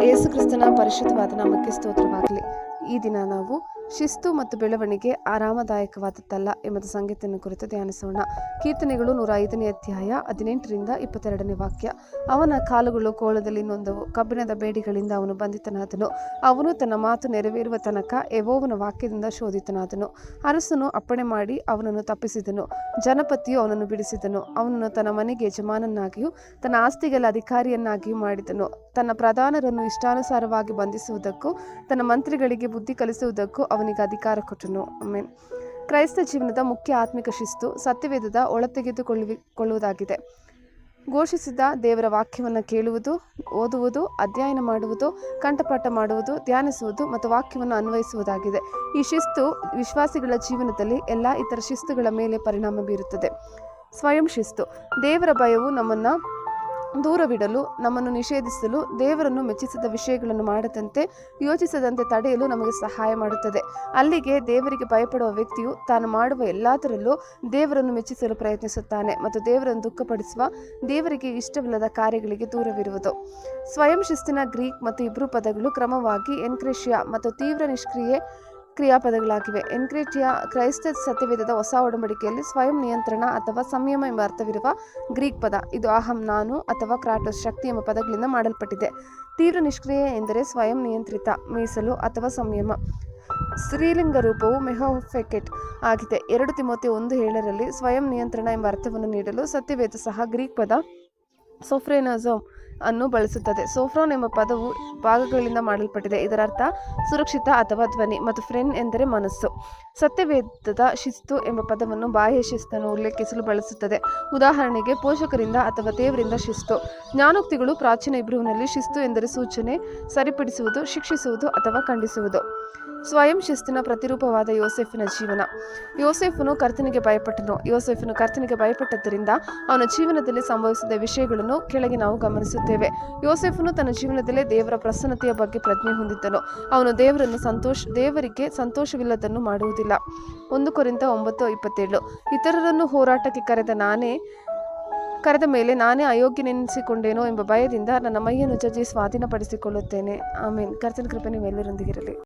ಯೇಸು ಕ್ರಿಸ್ತನ ಪರಿಶುದ್ಧವಾದ ನಾಮಕ್ಕೆ ಸ್ತೋತ್ರವಾಗಲಿ. ಈ ದಿನ ನಾವು ಶಿಸ್ತು ಮತ್ತು ಬೆಳವಣಿಗೆ ಆರಾಮದಾಯಕವಾದದ್ದಲ್ಲ ಎಂಬ ಸಂಗತಿಯನ್ನು ಕುರಿತು ಧ್ಯಾನಿಸೋಣ. ಕೀರ್ತನೆಗಳು 105ನೇ ಅಧ್ಯಾಯ 18ರಿಂದ 22ನೇ ವಾಕ್ಯ. ಅವನ ಕಾಲುಗಳು ಕೋಳದಲ್ಲಿ ನೊಂದವು, ಕಬ್ಬಿಣದ ಬೇಡಿಗಳಿಂದ ಅವನು ಬಂಧಿತನಾದನು. ಅವನು ತನ್ನ ಮಾತು ನೆರವೇರುವ ತನಕ ಯೆಹೋವನ ವಾಕ್ಯದಿಂದ ಶೋಧಿತನಾದನು. ಅರಸನು ಅಪ್ಪಣೆ ಮಾಡಿ ಅವನನ್ನು ತಪ್ಪಿಸಿದನು, ಜನಪತಿಯು ಅವನನ್ನು ಬಿಡಿಸಿದನು. ಅವನನ್ನು ತನ್ನ ಮನೆಗೆ ಯಜಮಾನನಾಗಿಯೂ ತನ್ನ ಆಸ್ತಿಗಳ ಅಧಿಕಾರಿಯನ್ನಾಗಿಯೂ ಮಾಡಿದನು. ತನ್ನ ಪ್ರಧಾನರನ್ನು ಇಷ್ಟಾನುಸಾರವಾಗಿ ಬಂಧಿಸುವುದಕ್ಕೂ ತನ್ನ ಮಂತ್ರಿಗಳಿಗೆ ಬುದ್ಧಿ ಕಲಿಸುವುದಕ್ಕೂ ಅವನಿಗೆ ಅಧಿಕಾರ ಕೊಟ್ಟನು. ಆಮೆನ್. ಕ್ರೈಸ್ತ ಜೀವನದ ಮುಖ್ಯ ಆತ್ಮಿಕ ಶಿಸ್ತು ಸತ್ಯವೇದದ ಒಳತೆಗೆದುಕೊಳ್ಳುವುದಾಗಿದೆ. ಘೋಷಿಸಿದ ದೇವರ ವಾಕ್ಯವನ್ನು ಕೇಳುವುದು, ಓದುವುದು, ಅಧ್ಯಯನ ಮಾಡುವುದು, ಕಂಠಪಾಠ ಮಾಡುವುದು, ಧ್ಯಾನಿಸುವುದು ಮತ್ತು ವಾಕ್ಯವನ್ನು ಅನ್ವಯಿಸುವುದಾಗಿದೆ. ಈ ಶಿಸ್ತು ವಿಶ್ವಾಸಿಗಳ ಜೀವನದಲ್ಲಿ ಎಲ್ಲ ಇತರ ಶಿಸ್ತುಗಳ ಮೇಲೆ ಪರಿಣಾಮ ಬೀರುತ್ತದೆ. ಸ್ವಯಂ ಶಿಸ್ತು ದೇವರ ಭಯವು ನಮ್ಮನ್ನು ದೂರವಿಡಲು, ನಮ್ಮನ್ನು ನಿಷೇಧಿಸಲು, ದೇವರನ್ನು ಮೆಚ್ಚಿಸಿದ ವಿಷಯಗಳನ್ನು ಮಾಡದಂತೆ ಯೋಚಿಸದಂತೆ ತಡೆಯಲು ನಮಗೆ ಸಹಾಯ ಮಾಡುತ್ತದೆ. ಅಲ್ಲಿಗೆ ದೇವರಿಗೆ ಭಯಪಡುವ ವ್ಯಕ್ತಿಯು ತಾನು ಮಾಡುವ ಎಲ್ಲದರಲ್ಲೂ ದೇವರನ್ನು ಮೆಚ್ಚಿಸಲು ಪ್ರಯತ್ನಿಸುತ್ತಾನೆ ಮತ್ತು ದೇವರನ್ನು ದುಃಖಪಡಿಸುವ, ದೇವರಿಗೆ ಇಷ್ಟವಿಲ್ಲದ ಕಾರ್ಯಗಳಿಗೆ ದೂರವಿರುವುದು. ಸ್ವಯಂ ಶಿಸ್ತಿನ ಗ್ರೀಕ್ ಮತ್ತು ಇಬ್ರೂ ಪದಗಳು ಕ್ರಮವಾಗಿ ಎನ್ಕ್ರೇಷಿಯಾ ಮತ್ತು ತೀವ್ರ ನಿಷ್ಕ್ರಿಯೆ ಕ್ರಿಯಾಪದಗಳಾಗಿವೆ. ಎನ್ಕ್ರೇಟಿಯಾ ಕ್ರೈಸ್ತ ಸತ್ಯವೇದದ ಹೊಸ ಒಡಂಬಡಿಕೆಯಲ್ಲಿ ಸ್ವಯಂ ನಿಯಂತ್ರಣ ಅಥವಾ ಸಂಯಮ ಎಂಬ ಅರ್ಥವಿರುವ ಗ್ರೀಕ್ ಪದ. ಇದು ಅಹಂ, ನಾನು ಅಥವಾ ಕ್ರಾಟೋಸ್, ಶಕ್ತಿ ಎಂಬ ಪದಗಳಿಂದ ಮಾಡಲ್ಪಟ್ಟಿದೆ. ತೀವ್ರ ನಿಷ್ಕ್ರಿಯೆ ಎಂದರೆ ಸ್ವಯಂ ನಿಯಂತ್ರಿತ, ಮೀಸಲು ಅಥವಾ ಸಂಯಮ. ಸ್ತ್ರೀಲಿಂಗ ರೂಪವು ಮೆಹೋಫೆಕೆಟ್ ಆಗಿದೆ. 2 ತಿಮೋಥೆ 1:7 ಸ್ವಯಂ ನಿಯಂತ್ರಣ ಎಂಬ ಅರ್ಥವನ್ನು ನೀಡಲು ಸತ್ಯವೇದ ಸಹ ಗ್ರೀಕ್ ಪದ ಸೋಫ್ರೆನಜೋಮ್ ಅನ್ನು ಬಳಸುತ್ತದೆ. ಸೋಫ್ರಾನ್ ಎಂಬ ಪದವು ಭಾಗಗಳಿಂದ ಮಾಡಲ್ಪಟ್ಟಿದೆ. ಇದರ ಅರ್ಥ ಸುರಕ್ಷಿತ ಅಥವಾ ಧ್ವನಿ ಮತ್ತು ಫ್ರೆನ್ ಎಂದರೆ ಮನಸ್ಸು. ಸತ್ಯವೇದದ ಶಿಸ್ತು ಎಂಬ ಪದವನ್ನು ಬಾಹ್ಯ ಶಿಸ್ತನ್ನು ಉಲ್ಲೇಖಿಸಲು ಬಳಸುತ್ತದೆ. ಉದಾಹರಣೆಗೆ, ಪೋಷಕರಿಂದ ಅಥವಾ ದೇವರಿಂದ ಶಿಸ್ತು. ಜ್ಞಾನೋಕ್ತಿಗಳು ಪ್ರಾಚೀನ ಇಬ್ರಿವಿನಲ್ಲಿ ಶಿಸ್ತು ಎಂದರೆ ಸೂಚನೆ, ಸರಿಪಡಿಸುವುದು, ಶಿಕ್ಷಿಸುವುದು ಅಥವಾ ಖಂಡಿಸುವುದು. ಸ್ವಯಂ ಶಿಸ್ತಿನ ಪ್ರತಿರೂಪವಾದ ಯೋಸೇಫನ ಜೀವನ. ಯೋಸೇಫನು ಕರ್ತನಿಗೆ ಭಯಪಟ್ಟನು. ಯೋಸೇಫನು ಕರ್ತನಿಗೆ ಭಯಪಟ್ಟದ್ದರಿಂದ ಅವನ ಜೀವನದಲ್ಲಿ ಸಂಭವಿಸಿದ ವಿಷಯಗಳನ್ನು ಕೆಳಗೆ ನಾವು ಗಮನಿಸುತ್ತೇವೆ. ಯೋಸೇಫನು ತನ್ನ ಜೀವನದಲ್ಲೇ ದೇವರ ಪ್ರಸನ್ನತೆಯ ಬಗ್ಗೆ ಪ್ರಜ್ಞೆ ಹೊಂದಿದ್ದನು. ಅವನು ದೇವರಿಗೆ ಸಂತೋಷವಿಲ್ಲದನ್ನು ಮಾಡುವುದಿಲ್ಲ. 1 ಕೊರಿಂಥ 9:27. ಇತರರನ್ನು ಹೋರಾಟಕ್ಕೆ ಕರೆದ ಮೇಲೆ ನಾನೇ ಅಯೋಗ್ಯನೆನಿಸಿಕೊಂಡೇನೋ ಎಂಬ ಭಯದಿಂದ ನನ್ನ ಮೈಯನ್ನು ಜಜ್ಜಿ ಸ್ವಾಧೀನಪಡಿಸಿಕೊಳ್ಳುತ್ತೇನೆ. ಆಮೇನ್. ಕರ್ತನ ಕೃಪೆ ನಿಮ್ಮೆಲ್ಲರೊಂದಿಗಿರಲಿ.